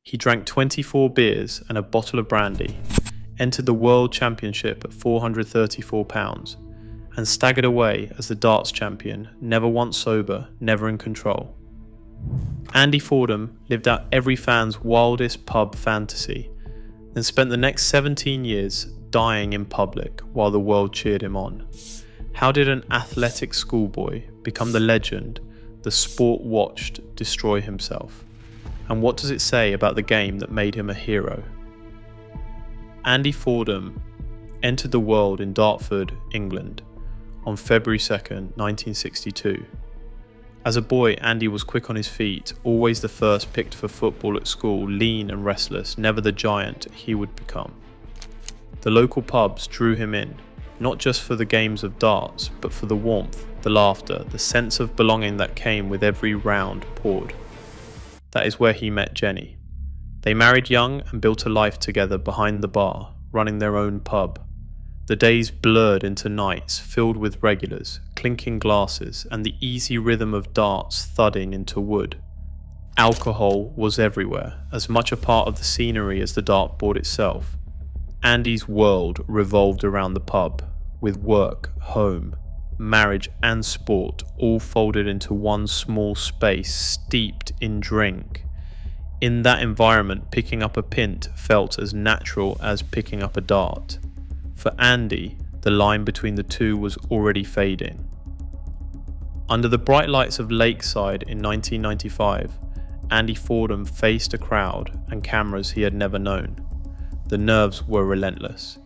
He drank 24 beers and a bottle of brandy, entered the World Championship at 434 pounds, and staggered away as the darts champion, never once sober, never in control. Andy Fordham lived out every fan's wildest pub fantasy, then spent the next 17 years dying in public while the world cheered him on. How did an athletic schoolboy become the legend the sport watched destroy himself? And what does it say about the game that made him a hero? Andy Fordham entered the world in Dartford, England, on February 2nd, 1962. As a boy, Andy was quick on his feet, always the first picked for football at school, lean and restless, never the giant he would become. The local pubs drew him in, not just for the games of darts, but for the warmth, the laughter, the sense of belonging that came with every round poured. That is where he met Jenny. They married young and built a life together behind the bar, running their own pub. The days blurred into nights filled with regulars, clinking glasses, and the easy rhythm of darts thudding into wood. Alcohol was everywhere, as much a part of the scenery as the dartboard itself. Andy's world revolved around the pub, with work, home, marriage and sport all folded into one small space steeped in drink. In that environment, picking up a pint felt as natural as picking up a dart. For Andy, the line between the two was already fading. Under the bright lights of Lakeside in 1995, Andy Fordham faced a crowd and cameras he had never known. The nerves were relentless.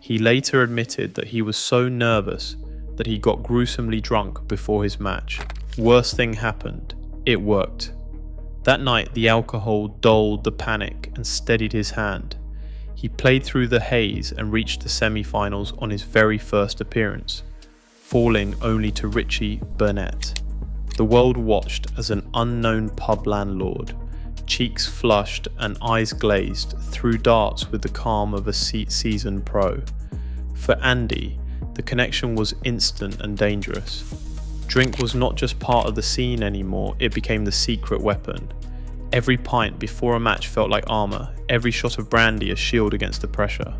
He later admitted that he was so nervous that he got gruesomely drunk before his match. Worst thing happened. It worked. That night, the alcohol dulled the panic and steadied his hand. He played through the haze and reached the semi-finals on his very first appearance, falling only to Richie Burnett. The world watched as an unknown pub landlord, cheeks flushed and eyes glazed, threw darts with the calm of a seasoned pro. For Andy, the connection was instant and dangerous. Drink was not just part of the scene anymore, it became the secret weapon. Every pint before a match felt like armour, every shot of brandy a shield against the pressure.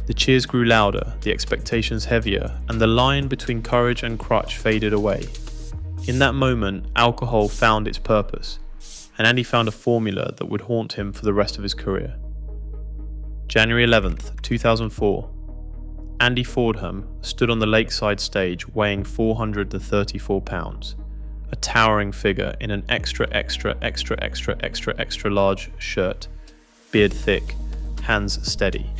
The cheers grew louder, the expectations heavier, and the line between courage and crutch faded away. In that moment, alcohol found its purpose, and Andy found a formula that would haunt him for the rest of his career. January 11th, 2004. Andy Fordham stood on the Lakeside stage weighing 434 pounds, a towering figure in an extra large shirt, beard thick, hands steady.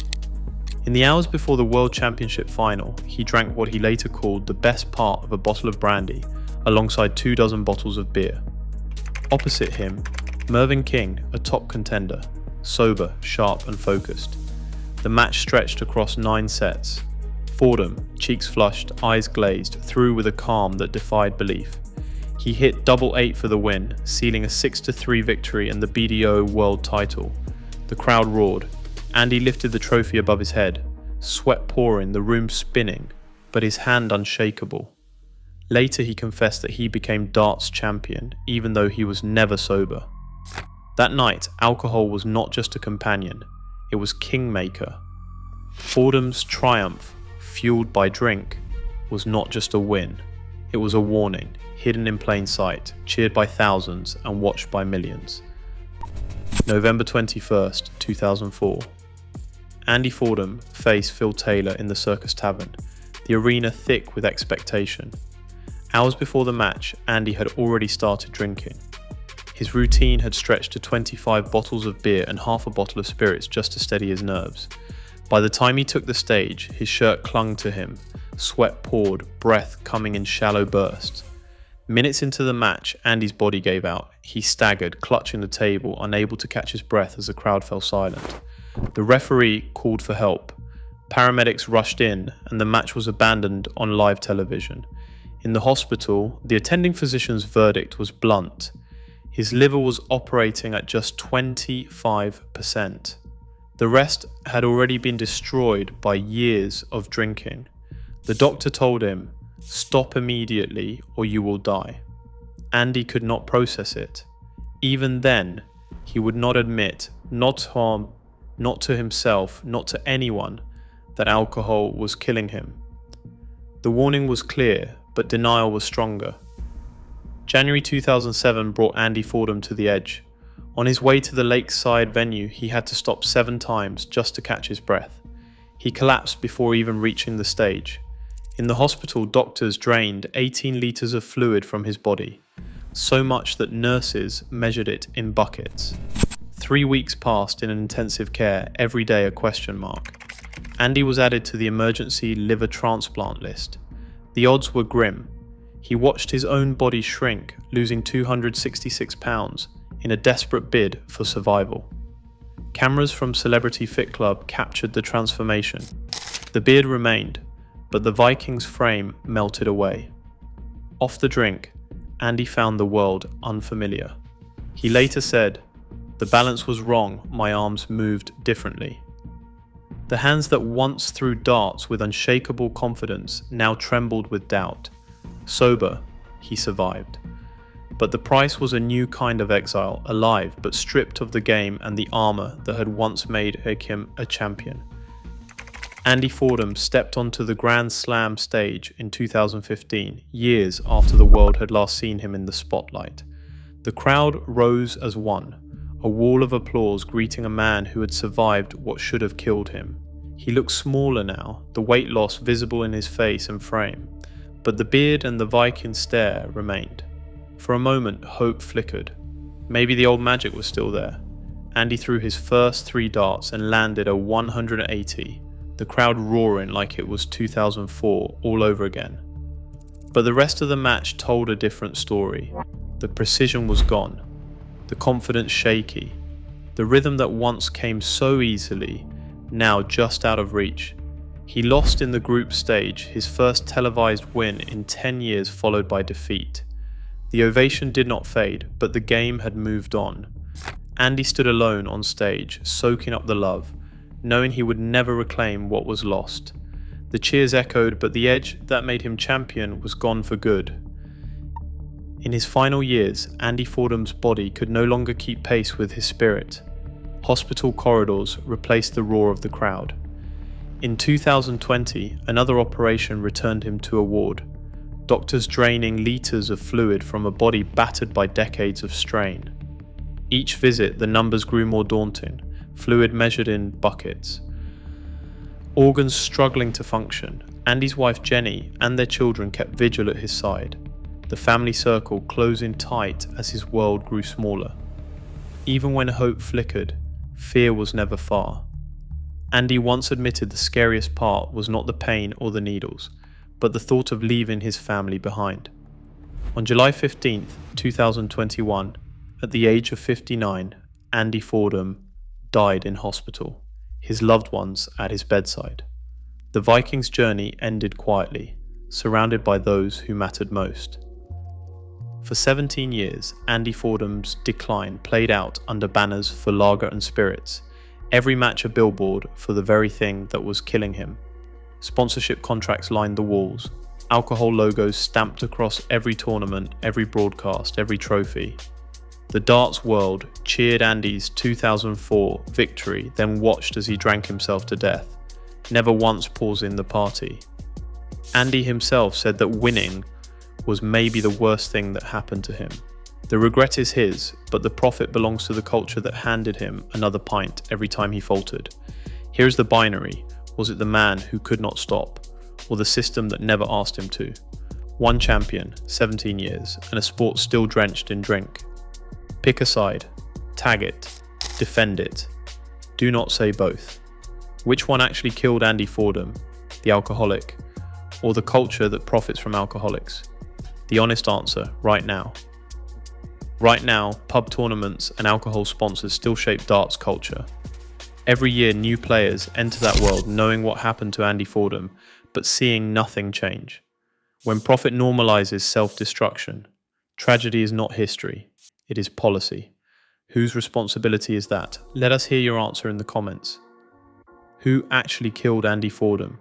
In the hours before the World Championship final, he drank what he later called the best part of a bottle of brandy alongside 24 bottles of beer. Opposite him, Mervyn King, a top contender, sober, sharp and focused. The match stretched across 9 sets. Fordham, cheeks flushed, eyes glazed, threw with a calm that defied belief. He hit double 8 for the win, sealing a 6-3 victory and the BDO World title. The crowd roared. Andy lifted the trophy above his head, sweat pouring, the room spinning, but his hand unshakable. Later he confessed that he became darts champion, even though he was never sober. That night, alcohol was not just a companion, it was kingmaker. Fordham's triumph, fueled by drink, was not just a win, it was a warning, hidden in plain sight, cheered by thousands and watched by millions. November 21st, 2004. Andy Fordham faced Phil Taylor in the Circus Tavern, the arena thick with expectation. Hours before the match, Andy had already started drinking. His routine had stretched to 25 bottles of beer and half a bottle of spirits just to steady his nerves. By the time he took the stage, his shirt clung to him, sweat poured, breath coming in shallow bursts. Minutes into the match, Andy's body gave out. He staggered, clutching the table, unable to catch his breath as the crowd fell silent. The referee called for help. Paramedics rushed in, and the match was abandoned on live television. In the hospital, the attending physician's verdict was blunt. His liver was operating at just 25%. The rest had already been destroyed by years of drinking. The doctor told him, "Stop immediately or you will die." Andy could not process it. Even then, he would not admit not harm, not to himself, not to anyone, that alcohol was killing him. The warning was clear, but denial was stronger. January 2007 brought Andy Fordham to the edge. On his way to the lakeside venue, he had to stop 7 times just to catch his breath. He collapsed before even reaching the stage. In the hospital, doctors drained 18 litres of fluid from his body, so much that nurses measured it in buckets. 3 weeks passed in intensive care, every day a question mark. Andy was added to the emergency liver transplant list. The odds were grim. He watched his own body shrink, losing 266 pounds in a desperate bid for survival. Cameras from Celebrity Fit Club captured the transformation. The beard remained, but the Viking's frame melted away. Off the drink, Andy found the world unfamiliar. He later said, "The balance was wrong, my arms moved differently." The hands that once threw darts with unshakable confidence now trembled with doubt. Sober, he survived. But the price was a new kind of exile, alive but stripped of the game and the armour that had once made him a champion. Andy Fordham stepped onto the Grand Slam stage in 2015, years after the world had last seen him in the spotlight. The crowd rose as one, a wall of applause greeting a man who had survived what should have killed him. He looked smaller now, the weight loss visible in his face and frame, but the beard and the Viking stare remained. For a moment, hope flickered. Maybe the old magic was still there. Andy threw his first 3 darts and landed a 180, the crowd roaring like it was 2004 all over again. But the rest of the match told a different story. The precision was gone, the confidence shaky, the rhythm that once came so easily, now just out of reach. He lost in the group stage, his first televised win in 10 years, followed by defeat. The ovation did not fade, but the game had moved on. Andy stood alone on stage, soaking up the love, knowing he would never reclaim what was lost. The cheers echoed, but the edge that made him champion was gone for good. In his final years, Andy Fordham's body could no longer keep pace with his spirit. Hospital corridors replaced the roar of the crowd. In 2020, another operation returned him to a ward. Doctors draining litres of fluid from a body battered by decades of strain. Each visit, the numbers grew more daunting, fluid measured in buckets. Organs struggling to function. Andy's wife Jenny and their children kept vigil at his side, the family circle closing tight as his world grew smaller. Even when hope flickered, fear was never far. Andy once admitted the scariest part was not the pain or the needles, but the thought of leaving his family behind. On July 15th, 2021, at the age of 59, Andy Fordham died in hospital, his loved ones at his bedside. The Viking's journey ended quietly, surrounded by those who mattered most. For 17 years, Andy Fordham's decline played out under banners for lager and spirits, every match a billboard for the very thing that was killing him. Sponsorship contracts lined the walls, alcohol logos stamped across every tournament, every broadcast, every trophy. The darts world cheered Andy's 2004 victory, then watched as he drank himself to death, never once pausing the party. Andy himself said that winning was maybe the worst thing that happened to him. The regret is his, but the profit belongs to the culture that handed him another pint every time he faltered. Here's the binary. Was it the man who could not stop, or the system that never asked him to? One champion, 17 years, and a sport still drenched in drink. Pick a side, tag it, defend it. Do not say both. Which one actually killed Andy Fordham, the alcoholic, or the culture that profits from alcoholics? The honest answer, right now. Right now, pub tournaments and alcohol sponsors still shape darts culture. Every year, new players enter that world knowing what happened to Andy Fordham, but seeing nothing change. When profit normalizes self-destruction, tragedy is not history, it is policy. Whose responsibility is that? Let us hear your answer in the comments. Who actually killed Andy Fordham?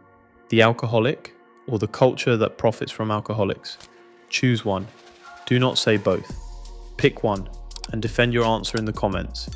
The alcoholic or the culture that profits from alcoholics? Choose one. Do not say both. Pick one and defend your answer in the comments.